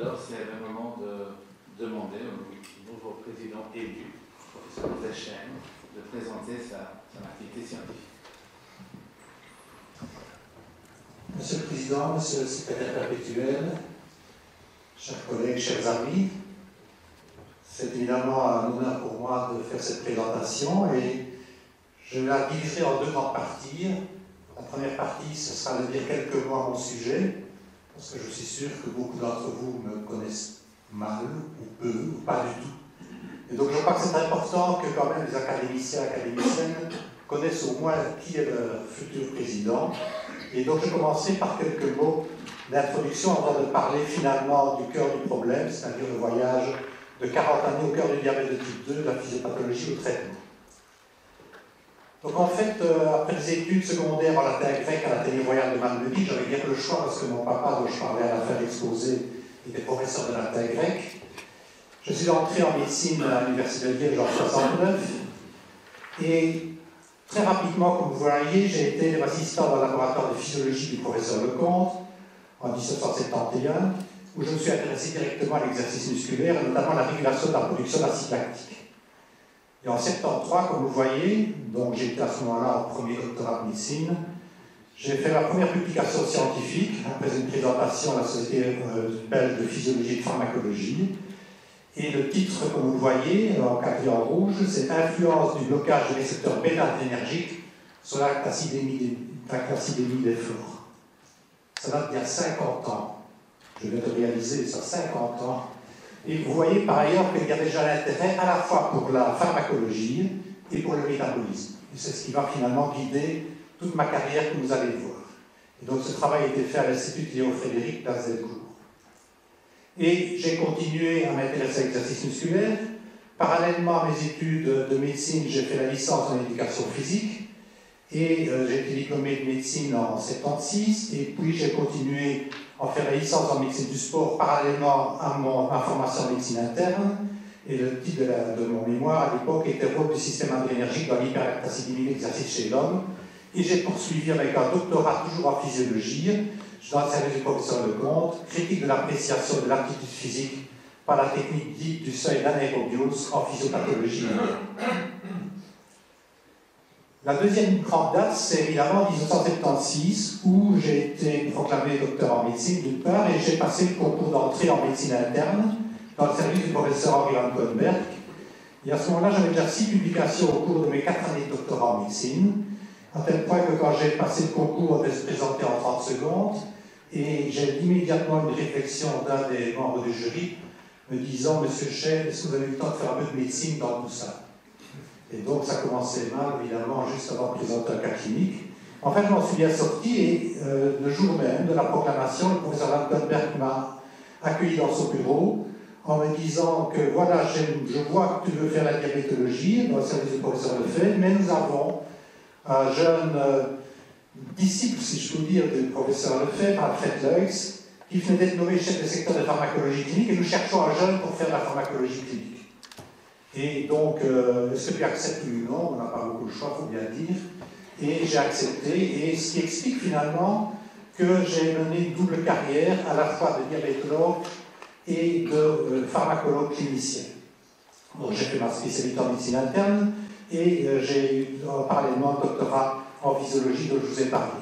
Alors, c'est le moment de demander au nouveau président élu, professeur Deschênes, de présenter son activité scientifique. Monsieur le Président, Monsieur le Secrétaire perpétuel, chers collègues, chers amis, c'est évidemment un honneur pour moi de faire cette présentation et je la diviserai en deux grandes parties. La première partie, ce sera de dire quelques mots à mon sujet, parce que je suis sûr que beaucoup d'entre vous me connaissent mal, ou peu, ou pas du tout. Et donc je crois que c'est important que quand même les académiciens et académiciennes connaissent au moins qui est le futur président. Et donc je commencerai par quelques mots d'introduction avant de parler finalement du cœur du problème, c'est-à-dire le voyage de 40 années au cœur du diabète de type 2, de la physiopathologie au traitement. Donc en fait, après des études secondaires en latin grec à l'Athénée royal de Malmedy, j'avais bien le choix parce que mon papa, dont je parlais à la fin de l'exposé, était professeur de latin grec. Je suis entré en médecine à l'Université de Liège en 1969 et très rapidement, comme vous voyez, j'ai été assistant dans le laboratoire de physiologie du professeur Lecomte en 1971, où je me suis intéressé directement à l'exercice musculaire et notamment à la régulation de la production d'acide lactique. Et en 1973, comme vous voyez, donc j'étais à ce moment-là au premier doctorat de médecine, j'ai fait ma première publication scientifique après une présentation à la Société belge de physiologie et de pharmacologie. Et le titre, comme vous le voyez, en quadrillé en rouge, c'est Influence du blocage des récepteurs bêta-adrénergiques sur l'acidémie des flores. Ça date d'il y a 50 ans. Je viens de réaliser ça, 50 ans. Et vous voyez par ailleurs qu'il y a déjà l'intérêt à la fois pour la pharmacologie et pour le métabolisme. Et c'est ce qui va finalement guider toute ma carrière que vous allez voir. Et donc ce travail a été fait à l'Institut Léo Frédéric d'Azelcourt. Et j'ai continué à m'intéresser à l'exercice musculaire. Parallèlement à mes études de médecine, j'ai fait la licence en éducation physique et j'ai été diplômé de médecine en 1976 et puis j'ai continué à faire la licence en médecine du sport parallèlement à ma formation en médecine interne. Et le titre de mon mémoire à l'époque était Rôle du système adrénergique dans l'hyperactacidémie de l'exercice chez l'homme. Et j'ai poursuivi avec un doctorat toujours en physiologie, dans le service du professeur Lecomte, critique de l'appréciation de l'aptitude physique par la technique dite du seuil d'anaérobiose en physiopathologie. La deuxième grande date, c'est évidemment 1976, où j'ai été proclamé docteur en médecine d'une part, et j'ai passé le concours d'entrée en médecine interne dans le service du professeur Henri Van Koenberg. Et à ce moment-là, j'avais déjà 6 publications au cours de mes 4 années de doctorat en médecine, à tel point que quand j'ai passé le concours, on devait se présenter en 30 secondes, et j'ai immédiatement une réflexion d'un des membres du jury, me disant « Monsieur Chêne, est-ce que vous avez eu le temps de faire un peu de médecine dans tout ça ?» Et donc ça commençait mal, évidemment, juste avant de présenter un cas clinique. En fait, je m'en suis bien sorti, et le jour même de la proclamation, le professeur Van Koenberg m'a accueilli dans son bureau, en me disant que voilà, je vois que tu veux faire la diabétologie dans le service du professeur Lefebvre, mais nous avons un jeune disciple, si je peux dire, du professeur Lefebvre, Alfred Leux, qui venait d'être nommé chef de secteur de pharmacologie clinique, et nous cherchons un jeune pour faire la pharmacologie clinique. Et donc, est-ce que tu acceptes ou non? On n'a pas beaucoup de choix, il faut bien le dire. Et j'ai accepté, et ce qui explique finalement que j'ai mené une double carrière, à la fois de diabétologue et de pharmacologue clinicien. Donc j'ai fait ma spécialité en médecine interne, et j'ai eu parallèlement un doctorat en physiologie dont je vous ai parlé.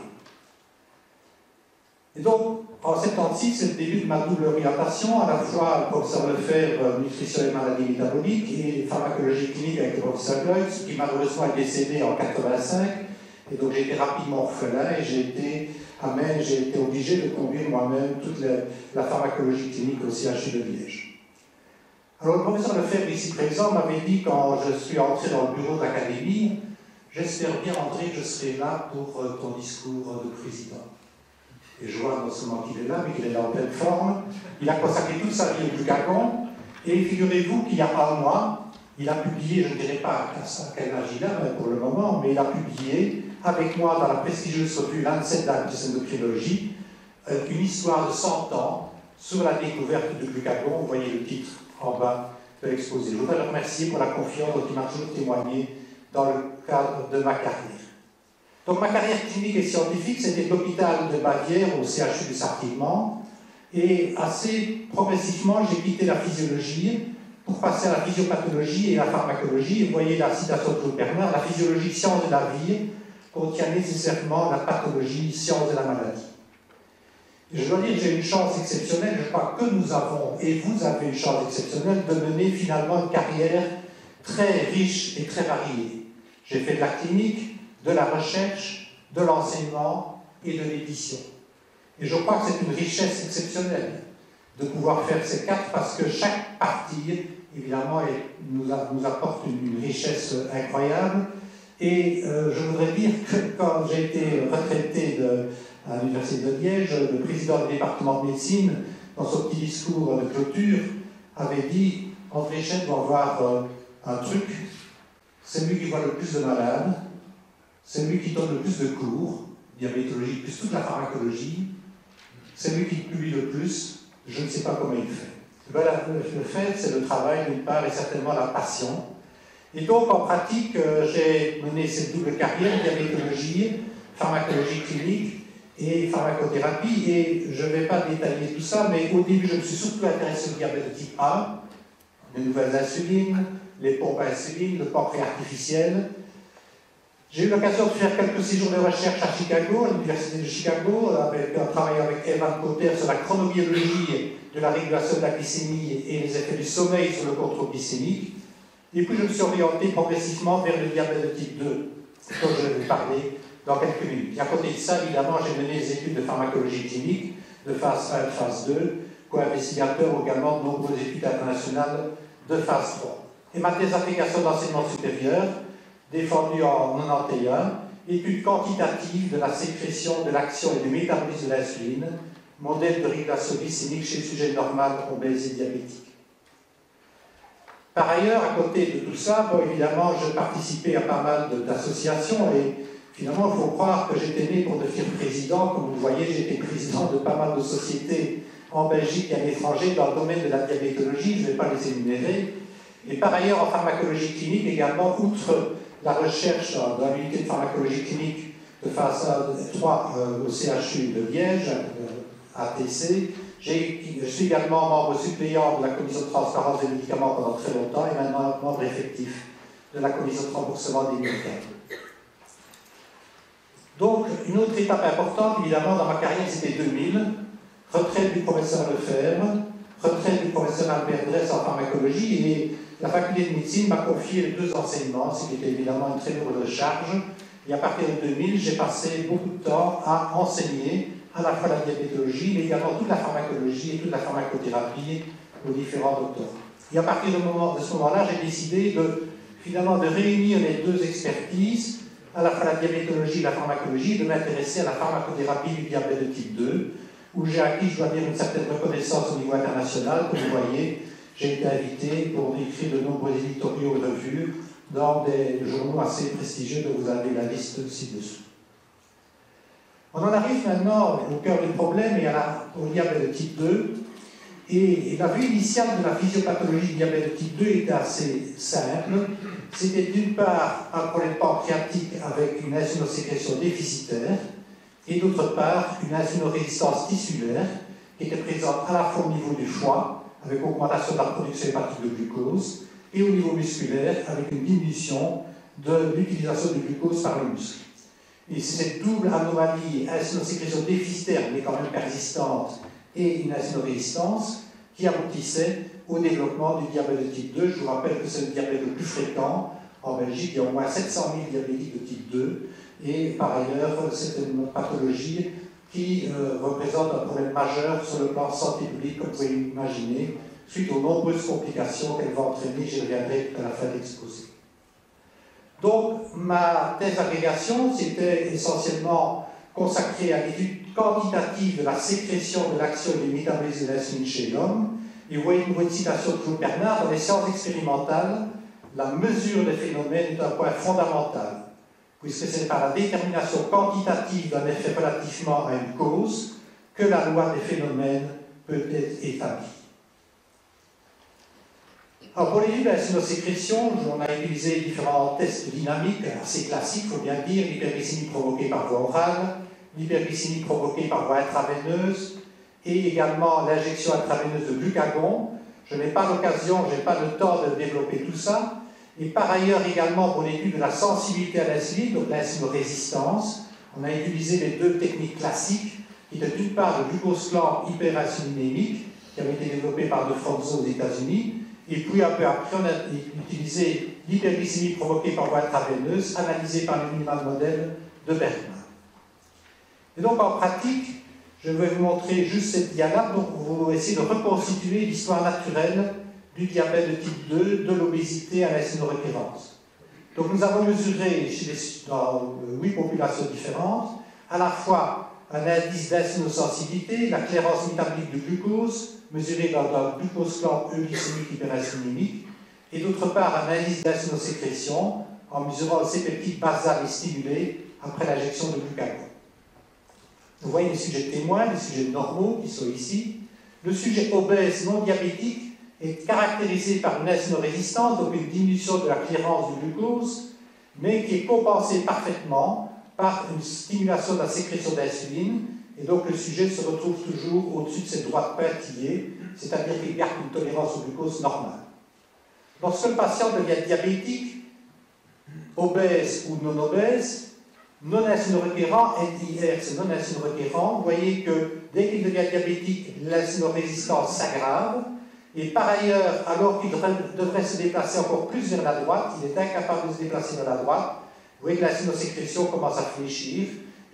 Et donc, en 1976, c'est le début de ma double orientation, à la fois le professeur Lefebvre, nutrition et maladies métaboliques, et pharmacologie clinique avec le professeur Leux, qui malheureusement est décédé en 1985, et donc j'ai été rapidement orphelin, et j'ai été obligé de conduire moi-même toute la pharmacologie clinique au CHU de Liège. Alors le professeur Lefebvre, ici présent, m'avait dit quand je suis entré dans le bureau de l'académie, j'espère bien, André, que je serai là pour ton discours de président. Et je vois non seulement qu'il est là, mais qu'il est là en pleine forme. Il a consacré toute sa vie au glucagon, et figurez-vous qu'il y a un mois, il a publié, je ne dirais pas à quel âge il a pour le moment, mais il a publié avec moi dans la prestigieuse revue Lancet d'endocrinologie une histoire de 100 ans sur la découverte du glucagon. Vous voyez le titre en bas de l'exposé. Je voudrais le remercier pour la confiance dont il m'a toujours témoigné dans le cadre de ma carrière. Donc ma carrière clinique et scientifique, c'était de l'hôpital de Bavière au CHU de Sartiguement, Et assez progressivement, j'ai quitté la physiologie pour passer à la physiopathologie et la pharmacologie. Et vous voyez la citation de Claude Bernard, la physiologie, science de la vie, contient nécessairement la pathologie, science de la maladie. Et je dois dire que j'ai une chance exceptionnelle, je crois que nous avons, et vous avez une chance exceptionnelle, de mener finalement une carrière très riche et très variée. J'ai fait de la clinique, de la recherche, de l'enseignement et de l'édition. Et je crois que c'est une richesse exceptionnelle de pouvoir faire ces quatre, parce que chaque partie, évidemment, nous apporte une richesse incroyable. Et je voudrais dire que quand j'ai été retraité à l'Université de Liège, le président du département de médecine, dans son petit discours de clôture, avait dit « André Chêne doit avoir un truc, c'est lui qui voit le plus de malades, c'est lui qui donne le plus de cours, diabétologie plus toute la pharmacologie, c'est lui qui publie le plus, je ne sais pas comment il fait. » Le fait, c'est le travail d'une part et certainement la passion. Et donc, en pratique, j'ai mené cette double carrière, diabétologie, pharmacologie clinique et pharmacothérapie. Et je ne vais pas détailler tout ça, mais au début, je me suis surtout intéressé au diabète de type 1, les nouvelles insulines, les pompes à insuline, le pancréas artificiel. J'ai eu l'occasion de faire quelques séjours de recherche à Chicago, à l'Université de Chicago, avec un travail avec Evan Potter sur la chronobiologie de la régulation de la glycémie et les effets du sommeil sur le contrôle glycémique. Et puis je me suis orienté progressivement vers le diabète de type 2, dont je vais vous parler dans quelques minutes. Et à côté de ça, évidemment, j'ai mené des études de pharmacologie clinique, de phase 1 et de phase 2, co-investigateur également de nombreuses études internationales de phase 3. Et ma thèse d'application d'enseignement supérieur, défendue en 1991, étude quantitative de la sécrétion, de l'action et du métabolisme de l'insuline, modèle de régulation glycémique chez le sujet normal obèse et diabétique. Par ailleurs, à côté de tout ça, bon, évidemment, je participais à pas mal d'associations et finalement, il faut croire que j'étais né pour devenir président. Comme vous voyez, j'étais président de pas mal de sociétés en Belgique et à l'étranger dans le domaine de la diabétologie, je ne vais pas les énumérer. Et par ailleurs, en pharmacologie clinique également, outre la recherche dans l'unité de pharmacologie clinique de phase 3 au CHU de Liège, ATC, je suis également membre suppléant de la commission de transparence des médicaments pendant très longtemps et maintenant membre effectif de la commission de remboursement des médicaments. Donc, une autre étape importante, évidemment, dans ma carrière, c'était 2000, retraite du professeur Lefebvre, retraite du professeur Albert Dress en pharmacologie, et la faculté de médecine m'a confié les deux enseignements, ce qui était évidemment une très lourde charge. Et à partir de 2000, j'ai passé beaucoup de temps à enseigner à la fois la diabétologie, mais également toute la pharmacologie et toute la pharmacothérapie aux différents docteurs. Et à partir de ce moment-là, j'ai décidé finalement de réunir les deux expertises, à la fois la diabétologie et la pharmacologie, et de m'intéresser à la pharmacothérapie du diabète de type 2, où j'ai acquis, je dois dire, une certaine reconnaissance au niveau international. Comme vous voyez, j'ai été invité pour écrire de nombreux éditoriaux et revues dans des journaux assez prestigieux dont vous avez la liste ci-dessous. On en arrive maintenant au cœur du problème et au diabète de type 2. Et la vue initiale de la physiopathologie du diabète de type 2 était assez simple. C'était d'une part un problème pancréatique avec une insulinosécrétion déficitaire et d'autre part une insulinorésistance tissulaire qui était présente à la fois au niveau du foie avec augmentation de la production hépatique de glucose et au niveau musculaire avec une diminution de l'utilisation du glucose par le muscle. Et c'est cette double anomalie, insulinosécrétion déficitaire mais quand même persistante et une insulinorésistance qui aboutissait au développement du diabète de type 2. Je vous rappelle que c'est le diabète le plus fréquent en Belgique. Il y a au moins 700 000 diabétiques de type 2 et par ailleurs c'est une pathologie qui représente un problème majeur sur le plan santé publique, comme vous pouvez l'imaginer, suite aux nombreuses complications qu'elle va entraîner. J'y reviendrai à la fin de l'exposé. Donc, ma thèse d'agrégation, c'était essentiellement consacrée à l'étude quantitative de la sécrétion de l'action et du métabolisme de l'insuline chez l'homme. Et vous voyez une citation de Claude Bernard, dans les sciences expérimentales, la mesure des phénomènes est un point fondamental, puisque c'est par la détermination quantitative d'un effet relativement à une cause que la loi des phénomènes peut être établie. Alors pour l'étude de l'insulinosécrétion, on a utilisé différents tests dynamiques assez classiques, il faut bien dire, l'hyperglycémie provoquée par voie orale, l'hyperglycémie provoquée par voie intraveineuse et également l'injection intraveineuse de glucagon. Je n'ai pas l'occasion, je n'ai pas le temps de développer tout ça. Et par ailleurs également pour l'étude de la sensibilité à l'insuline, donc l'insulinorésistance, on a utilisé les deux techniques classiques, qui étaient d'une part le glucose clamp hyperinsulinémique, qui avait été développé par De Fronzo aux États-Unis, et puis un peu après on a utilisé l'hyperglycémie provoquée par voie intraveineuse, analysée par le minimal modèle de Bergman. Et donc en pratique, je vais vous montrer juste cette diagramme pour vous essayer de reconstituer l'histoire naturelle du diabète de type 2, de l'obésité à l'insulinorépérance. Donc nous avons mesuré dans 8 populations différentes, à la fois un indice d'insulinosensibilité, la clairance métabolique du glucose, mesuré dans le glucose clamp euglycémique hyperinsulinique, et d'autre part un indice d'insulinosécrétion en mesurant ces peptides basales et stimulés après l'injection de glucagon. Vous voyez les sujets témoins, les sujets normaux qui sont ici. Le sujet obèse non diabétique est caractérisé par une insulinorésistance, donc une diminution de la clairance du glucose, mais qui est compensée parfaitement par une stimulation de la sécrétion d'insuline, et donc le sujet se retrouve toujours au-dessus de cette droite pointillée, c'est-à-dire qu'il garde une tolérance au glucose normale. Lorsque le patient devient diabétique, obèse ou non obèse, non insulinorequérant, NIR c'est non insulinorequérant, vous voyez que dès qu'il devient diabétique, l'insulinorésistance s'aggrave, et par ailleurs, alors qu'il devrait se déplacer encore plus vers la droite, il est incapable de se déplacer vers la droite. Vous voyez que l'insulinosécrétion commence à fléchir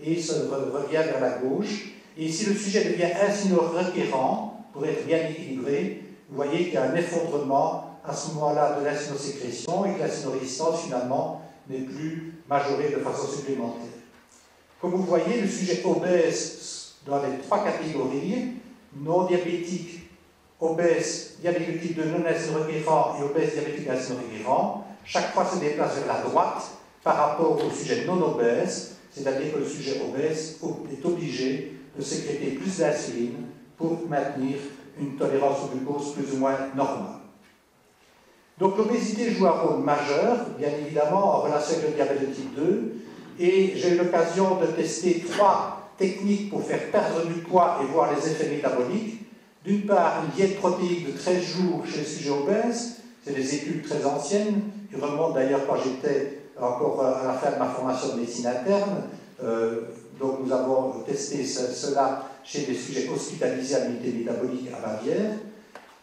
et se revient vers la gauche. Et si le sujet devient insulinorequérant, pour être bien équilibré, vous voyez qu'il y a un effondrement à ce moment-là de l'insulinosécrétion et que l'insulinorésistance finalement n'est plus majorée de façon supplémentaire. Comme vous voyez, le sujet obèse dans les 3 catégories, non diabétique, obèse, diabétique type 2 non insulinorequérant et obèse diabétique insulinorequérant, chaque fois se déplace vers la droite par rapport au sujet non obèse, c'est-à-dire que le sujet obèse est obligé de sécréter plus d'insuline pour maintenir une tolérance au glucose plus ou moins normale. Donc l'obésité joue un rôle majeur, bien évidemment, en relation avec le diabète de type 2, et j'ai eu l'occasion de tester 3 techniques pour faire perdre du poids et voir les effets métaboliques. D'une part, une diète protéique de 13 jours chez les sujets obèses, c'est des études très anciennes, qui remontent d'ailleurs quand j'étais encore à la fin de ma formation de médecine interne. Donc nous avons testé cela chez des sujets hospitalisés à l'unité métabolique à Bavière.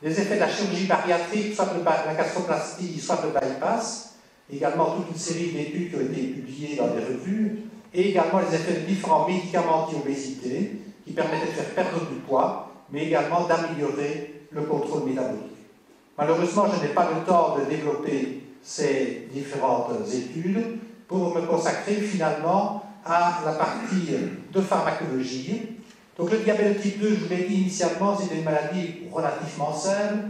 Les effets de la chirurgie bariatrique, soit de la gastroplastie, soit de bypass, également toute une série d'études qui ont été publiées dans des revues, et également les effets de différents médicaments anti-obésité qui permettaient de faire perdre du poids, mais également d'améliorer le contrôle métabolique. Malheureusement, je n'ai pas le temps de développer ces différentes études pour me consacrer finalement à la partie de pharmacologie. Donc le diabète de type 2, je vous l'ai dit initialement, c'est une maladie relativement simple,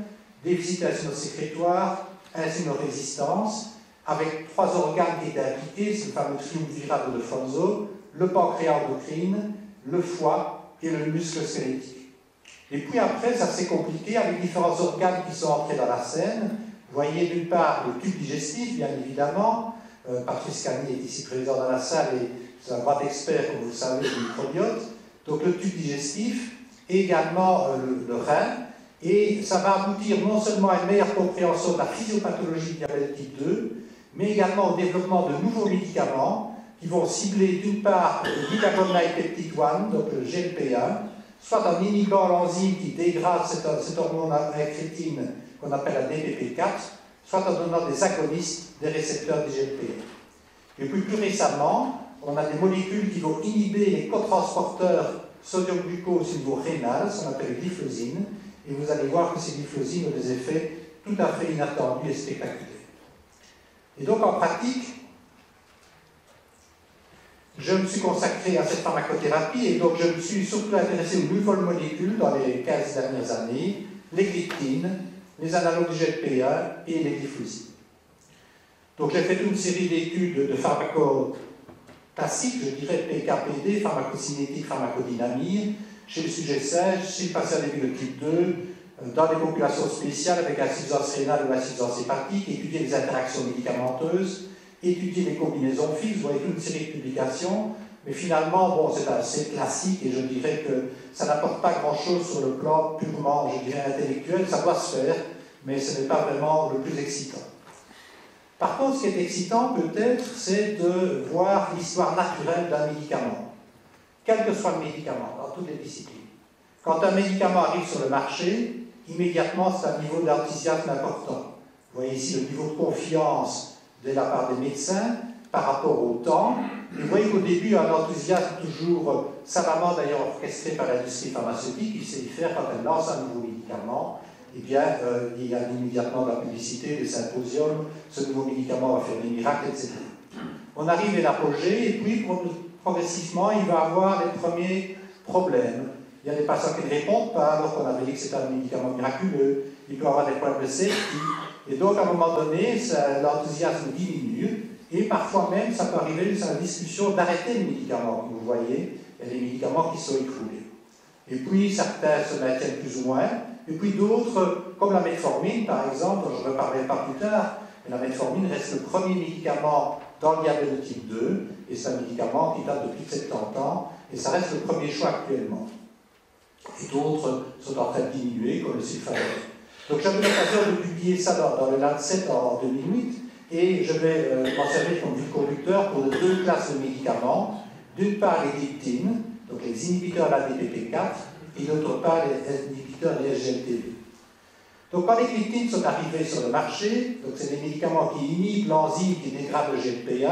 déficit insulinosécrétoire, insulinorésistance, avec 3 organes qui étaient impliqués, c'est le fameux triumvirat de De Fronzo, le pancréas endocrine, le foie et le muscle squelettique. Et puis après, ça s'est compliqué avec différents organes qui sont entrés dans la scène. Vous voyez d'une part le tube digestif, bien évidemment. Patrice Cagny est ici présent dans la salle et c'est un grand expert, comme vous le savez, du microbiote. Donc le tube digestif et également le rein. Et ça va aboutir non seulement à une meilleure compréhension de la physiopathologie du diabète type 2, mais également au développement de nouveaux médicaments qui vont cibler d'une part le glucagonate peptide 1, donc le GLP1, soit en inhibant l'enzyme qui dégrade cette hormone incrétine qu'on appelle la DPP4, soit en donnant des agonistes des récepteurs des GLP1. Et puis plus récemment, on a des molécules qui vont inhiber les cotransporteurs sodium-glucose au niveau rénal, ce qu'on appelle les glyphosines, et vous allez voir que ces glyphosines ont des effets tout à fait inattendus et spectaculaires. Et donc en pratique, je me suis consacré à cette pharmacothérapie et donc je me suis surtout intéressé aux nouvelles molécules dans les 15 dernières années, les gliptines, les analogues du GLP1 et les glyphosines. Donc j'ai fait toute une série d'études de pharmacoclassiques, je dirais PKPD, pharmacocinétique, pharmacodynamie, chez le sujet sage, chez le patient de type 2, dans des populations spéciales avec insuffisance rénale ou insuffisance hépatique, étudier les interactions médicamenteuses, étudié les combinaisons fixes, vous voyez toute une série de publications, mais finalement, bon, c'est assez classique et je dirais que ça n'apporte pas grand-chose sur le plan purement, je dirais, intellectuel, ça doit se faire, mais ce n'est pas vraiment le plus excitant. Par contre, ce qui est excitant peut-être, c'est de voir l'histoire naturelle d'un médicament, quel que soit le médicament, dans toutes les disciplines. Quand un médicament arrive sur le marché, immédiatement c'est un niveau d'enthousiasme important. Vous voyez ici le niveau de confiance de la part des médecins par rapport au temps. Et vous voyez qu'au début, un enthousiasme toujours savamment d'ailleurs orchestré par l'industrie pharmaceutique, qui sait y faire quand elle lance un nouveau médicament. Eh bien, il y a immédiatement de la publicité, des symposiums, ce nouveau médicament va faire des miracles, etc. On arrive à l'apogée, et puis progressivement, il va avoir les premiers problèmes. Il y a des patients qui ne répondent pas, alors qu'on avait dit que c'était un médicament miraculeux. Il peut y avoir des problèmes de safety. Et donc, à un moment donné, l'enthousiasme diminue. Et parfois même, ça peut arriver jusqu'à la discussion d'arrêter le médicament. Vous voyez, il y a des médicaments qui sont écroulés. Et puis, certains se maintiennent plus ou moins. Et puis d'autres, comme la metformine, par exemple, dont je ne reparlerai pas plus tard, mais la metformine reste le premier médicament dans le diabète de type 2. Et c'est un médicament qui date de plus de 70 ans. Et ça reste le premier choix actuellement. Et d'autres sont en train de diminuer, comme le sulfadène. Donc j'avais l'occasion de publier ça dans le Lancet en 2008, et je vais m'en servir comme fil conducteur pour deux classes de médicaments. D'une part les gliptines, donc les inhibiteurs de la DPP4, et d'autre part les inhibiteurs des SGLT2. Donc quand les gliptines sont arrivées sur le marché, donc c'est des médicaments qui inhibent l'enzyme qui dégrade le GLP1,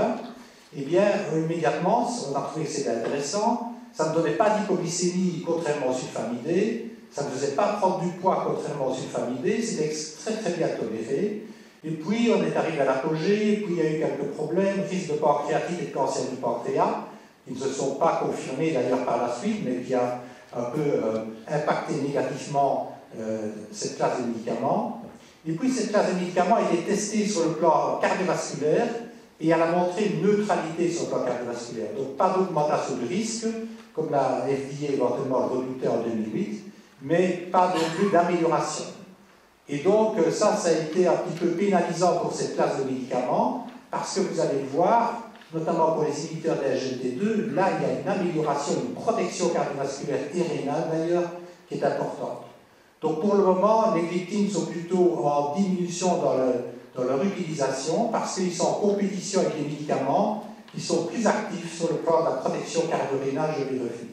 eh bien immédiatement, on a trouvé que c'était intéressant. Ça ne donnait pas d'hypoglycémie, contrairement au sulfamidé. Ça ne faisait pas prendre du poids, contrairement au sulfamidé. C'était très très bien toléré. Et puis, on est arrivé à l'apogée. Et puis, il y a eu quelques problèmes, risque de pancréatite et de cancer du pancréas, qui ne se sont pas confirmés d'ailleurs par la suite, mais qui a un peu impacté négativement cette classe de médicaments. Et puis, cette classe de médicaments a été testée sur le plan cardiovasculaire et elle a montré une neutralité sur le plan cardiovasculaire. Donc, pas d'augmentation de risque, comme la FDA éventuellement le redoutait en 2008, mais pas non plus d'amélioration. Et donc, ça a été un petit peu pénalisant pour cette classe de médicaments, parce que vous allez le voir, notamment pour les inhibiteurs de SGLT2, là, il y a une amélioration, une protection cardiovasculaire et rénale d'ailleurs, qui est importante. Donc, pour le moment, les gliptines sont plutôt en diminution dans leur utilisation, parce qu'ils sont en compétition avec les médicaments qui sont plus actifs sur le plan de la protection cardio-rénale, je vais revenir.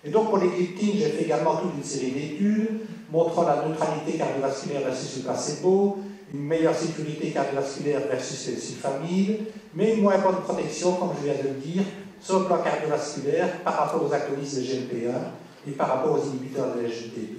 Et donc pour les gliptines, j'ai fait également toute une série d'études montrant la neutralité cardiovasculaire versus le placebo, une meilleure sécurité cardiovasculaire versus les sulfamides, mais une moins bonne protection, comme je viens de le dire, sur le plan cardiovasculaire par rapport aux agonistes de GLP1 et par rapport aux inhibiteurs de SGLT2.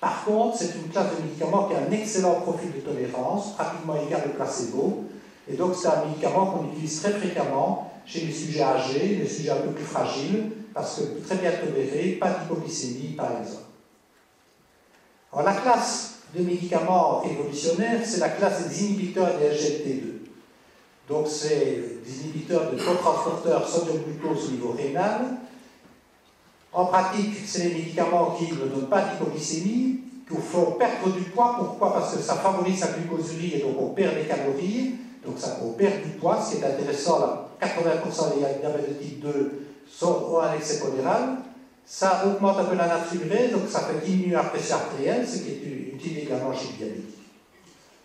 Par contre, c'est une classe de médicaments qui a un excellent profil de tolérance, pratiquement égal au placebo, et donc c'est un médicament qu'on utilise très fréquemment chez les sujets âgés, les sujets un peu plus fragiles, parce que très bien toléré, pas d'hypoglycémie par exemple. Alors la classe de médicaments révolutionnaires, c'est la classe des inhibiteurs des SGLT2. Donc c'est des inhibiteurs de cotransporteurs sodium-glucose au niveau rénal. En pratique, c'est des médicaments qui ne donnent pas d'hypoglycémie, qui font perdre du poids. Pourquoi? Parce que ça favorise la glucosurie et donc on perd des calories. Donc ça, on perd du poids, ce qui est intéressant, là, 80% des diabètes de type 2 ont un excès pondéral. Ça augmente un peu la natriurée, donc ça fait diminuer la pression artérielle, ce qui est utile également chez le diabétique.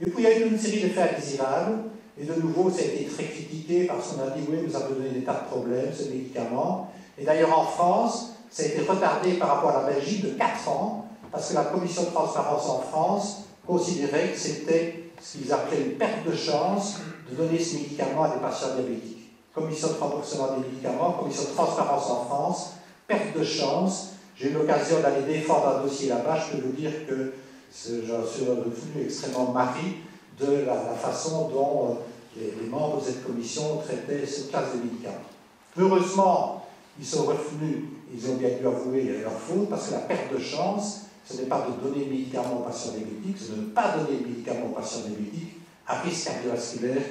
Et puis il y a eu une série d'effets indésirables, et de nouveau ça a été très critiqué parce qu'on a dit oui, nous avons donné des tas de problèmes, ce médicament. Et d'ailleurs en France, ça a été retardé par rapport à la Belgique de 4 ans, parce que la commission de transparence en France considérait que c'était ce qu'ils appelaient une perte de chance de donner ce médicament à des patients diabétiques. Commission de remboursement des médicaments, commission de transparence en France, perte de chance. J'ai eu l'occasion d'aller défendre un dossier là-bas, je peux vous dire que j'en suis devenu extrêmement marri de la façon dont les membres de cette commission traitaient cette classe de médicaments. Heureusement, ils sont revenus, ils ont bien dû avouer leur faute, parce que la perte de chance, ce n'est pas de donner le médicament aux patients diabétiques, c'est de ne pas donner le médicament aux patients diabétiques à risque cardiovasculaire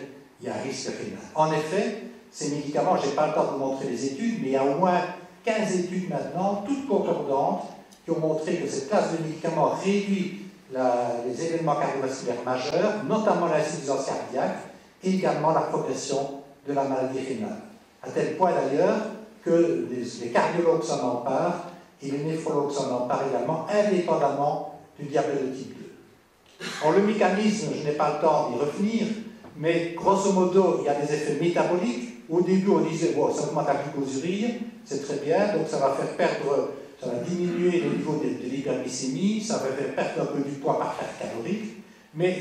et à risque rénal. En effet, ces médicaments, je n'ai pas le temps de vous montrer les études, mais il y a au moins 15 études maintenant, toutes concordantes, qui ont montré que cette classe de médicaments réduit les événements cardiovasculaires majeurs, notamment l'insuffisance cardiaque, et également la progression de la maladie rénale. À tel point d'ailleurs que les cardiologues s'en emparent et les néphrologues s'en emparent également, indépendamment du diabète de type 2. Alors, le mécanisme, je n'ai pas le temps d'y revenir, mais grosso modo, il y a des effets métaboliques. Au début, on disait, bon, ça augmente la glucosurie, c'est très bien, donc ça va faire perdre, ça va diminuer le niveau de l'hyperglycémie, ça va faire perdre un peu du poids par perte calorique, mais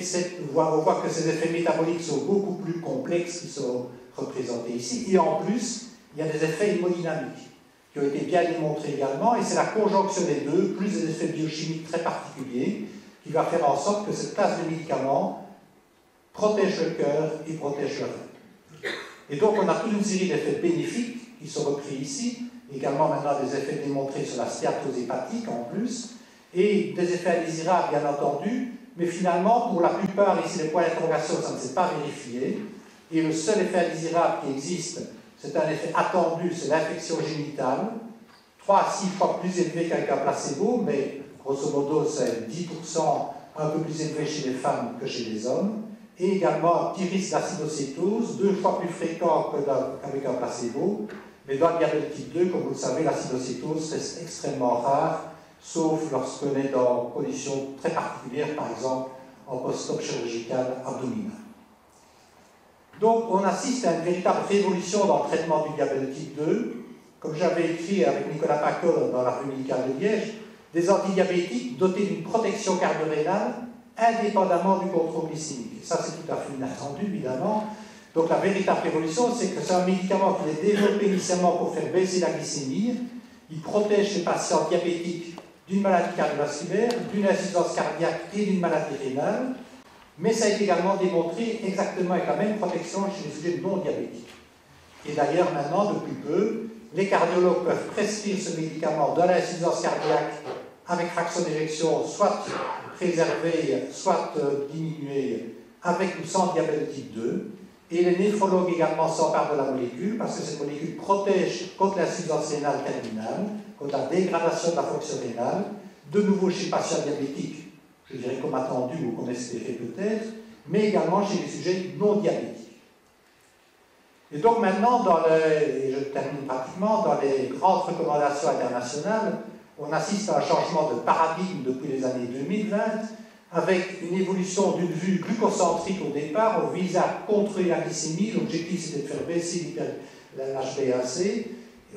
on voit que ces effets métaboliques sont beaucoup plus complexes qui sont représentés ici, et en plus, il y a des effets hémodynamiques qui ont été bien démontrés également, et c'est la conjonction des deux, plus des effets biochimiques très particuliers, qui va faire en sorte que cette classe de médicaments protège le cœur et protège le rein. Et donc on a toute une série d'effets bénéfiques qui sont repris ici, également maintenant des effets démontrés sur la stéatose hépatique en plus, et des effets indésirables bien entendu, mais finalement pour la plupart, ici les points d'interrogation, ça ne s'est pas vérifié, et le seul effet indésirable qui existe, c'est un effet attendu, c'est l'infection génitale, 3 à 6 fois plus élevé qu'avec un placebo, mais grosso modo c'est 10% un peu plus élevé chez les femmes que chez les hommes, et également un petit risque d'acidocétose, 2 fois plus fréquent qu'avec un placebo, mais dans le diabète type 2, comme vous le savez, l'acidocétose reste extrêmement rare, sauf lorsqu'on est dans une condition très particulière, par exemple en post-op chirurgical abdominal. Donc on assiste à une véritable révolution dans le traitement du diabète type 2, comme j'avais écrit avec Nicolas Pacol dans la revue médicale de Liège, des antidiabétiques dotés d'une protection cardio-rénale indépendamment du contrôle glycémique. Et ça, c'est tout à fait inattendu, évidemment. Donc, la véritable révolution, c'est que c'est un médicament qui est développé initialement pour faire baisser la glycémie. Il protège les patients diabétiques d'une maladie cardiovasculaire, d'une insuffisance cardiaque et d'une maladie rénale. Mais ça a été également démontré exactement avec la même protection chez les sujets non diabétiques. Et d'ailleurs, maintenant, depuis peu, les cardiologues peuvent prescrire ce médicament dans l'insuffisance cardiaque avec fraction d'éjection, soit préservée, soit diminuée, avec ou sans diabète de type 2. Et les néphrologues également s'emparent de la molécule, parce que cette molécule protège contre l'insuffisance rénale terminale, contre la dégradation de la fonction rénale, de nouveau chez les patients diabétiques, je dirais comme attendu ou comme espéré peut-être, mais également chez les sujets non diabétiques. Et donc maintenant, et je termine pratiquement, dans les grandes recommandations internationales, on assiste à un changement de paradigme depuis les années 2020, avec une évolution d'une vue glucocentrique au départ. On vise à contrôler la glycémie, l'objectif c'était de faire baisser l'HbA1c.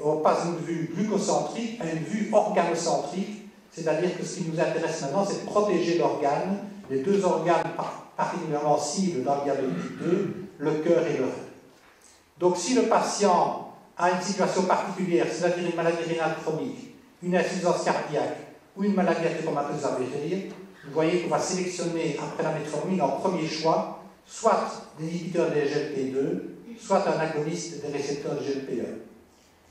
On passe d'une vue glucocentrique à une vue organocentrique, c'est-à-dire que ce qui nous intéresse maintenant, c'est de protéger l'organe, les deux organes particulièrement cibles dans le diabète type 2, le cœur et le rein. Donc si le patient a une situation particulière, c'est-à-dire une maladie rénale chronique, une insuffisance cardiaque ou une maladie artériomateuse avérée, vous voyez qu'on va sélectionner après la metformine en premier choix soit des inhibiteurs des GLP2, soit un agoniste des récepteurs de GLP1.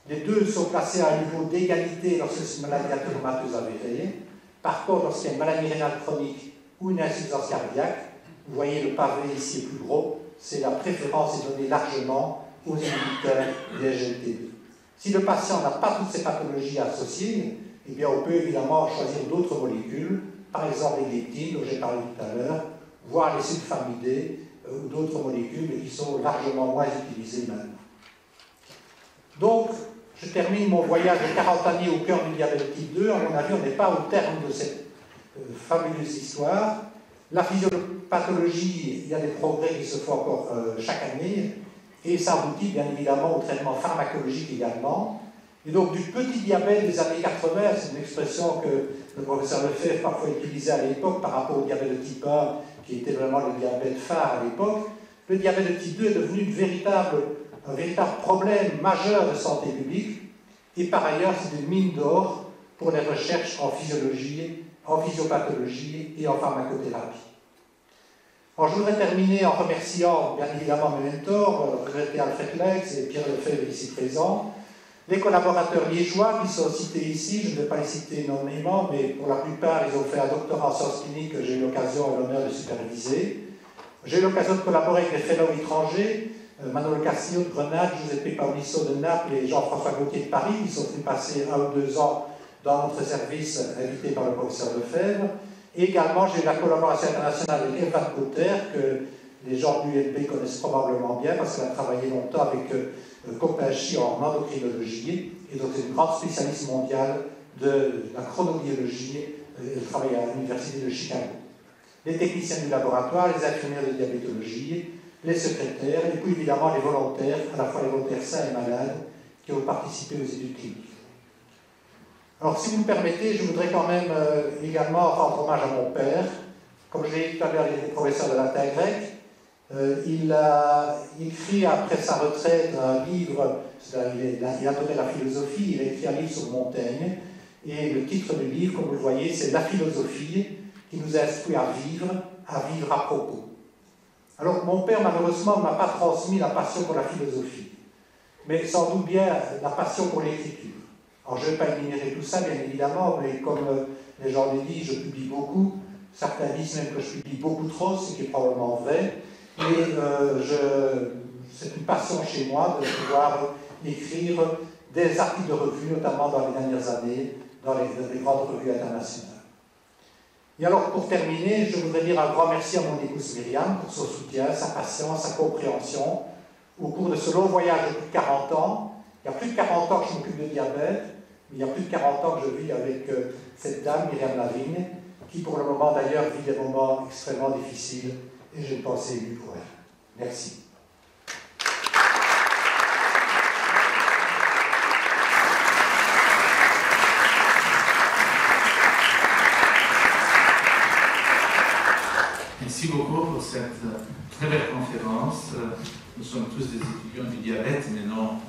Les deux sont placés à un niveau d'égalité lorsque c'est une maladie artériomateuse avérée. Par contre, lorsqu'il y a une maladie rénale chronique ou une insuffisance cardiaque, vous voyez le pavé ici est plus gros, c'est la préférence est donnée largement aux inhibiteurs des GLP2. Si le patient n'a pas toutes ces pathologies associées, eh bien on peut évidemment choisir d'autres molécules, par exemple les leptines dont j'ai parlé tout à l'heure, voire les sulfamidés ou d'autres molécules qui sont largement moins utilisées maintenant. Donc, je termine mon voyage de 40 années au cœur du diabète type 2. À mon avis, on n'est pas au terme de cette fabuleuse histoire. La physiopathologie, il y a des progrès qui se font encore chaque année, et ça aboutit bien évidemment au traitement pharmacologique également. Et donc, du petit diabète des années 80, c'est une expression que le professeur Lefebvre parfois utilisait à l'époque par rapport au diabète de type 1, qui était vraiment le diabète phare à l'époque. Le diabète de type 2 est devenu un véritable problème majeur de santé publique, et par ailleurs, c'est une mine d'or pour les recherches en physiologie, en physiopathologie et en pharmacothérapie. Alors, je voudrais terminer en remerciant bien évidemment mes mentors, regretté Alfred Lex et Pierre Lefebvre ici présents, les collaborateurs liégeois qui sont cités ici, je ne vais pas les citer énormément, mais pour la plupart, ils ont fait un doctorat en sciences cliniques que j'ai eu l'occasion et l'honneur de superviser. J'ai eu l'occasion de collaborer avec des fellows étrangers, Manolo Castillo de Grenade, Giuseppe Paolisso de Naples et Jean-François Gauthier de Paris, qui sont venus passer 1 ou 2 ans dans notre service, invités par le professeur Lefebvre. Et également, j'ai eu la collaboration internationale avec Evan Cotter, que les gens de l'ULB connaissent probablement bien parce qu'elle a travaillé longtemps avec Kopachi en endocrinologie, et donc c'est une grande spécialiste mondiale de la chronobiologie. Elle travaille à l'Université de Chicago. Les techniciens du laboratoire, les infirmières de diabétologie, les secrétaires, et puis évidemment les volontaires, à la fois les volontaires sains et malades, qui ont participé aux études cliniques. Alors, si vous me permettez, je voudrais quand même également rendre hommage à mon père. Comme je l'ai dit tout à l'heure, il était professeur de latin grec. Il a écrit après sa retraite un livre, il a adoré la philosophie, il a écrit un livre sur Montaigne, et le titre du livre, comme vous le voyez, c'est « La philosophie qui nous instruit à vivre à propos ». Alors, mon père, malheureusement, ne m'a pas transmis la passion pour la philosophie, mais sans doute bien la passion pour l'écriture. Alors, je ne vais pas énumérer tout ça, bien évidemment, mais comme les gens le disent, je publie beaucoup. Certains disent même que je publie beaucoup trop, ce qui est probablement vrai. Et c'est une passion chez moi de pouvoir écrire des articles de revue, notamment dans les dernières années, dans les grandes revues internationales. Et alors, pour terminer, je voudrais dire un grand merci à mon épouse Myriam pour son soutien, sa patience, sa compréhension au cours de ce long voyage de plus de 40 ans. Il y a plus de 40 ans que je m'occupe de diabète, mais il y a plus de 40 ans que je vis avec cette dame, Myriam Lavigne, qui pour le moment d'ailleurs vit des moments extrêmement difficiles, et j'ai une pensée émue pour elle. Merci. Merci beaucoup pour cette très belle conférence. Nous sommes tous des étudiants du diabète, mais non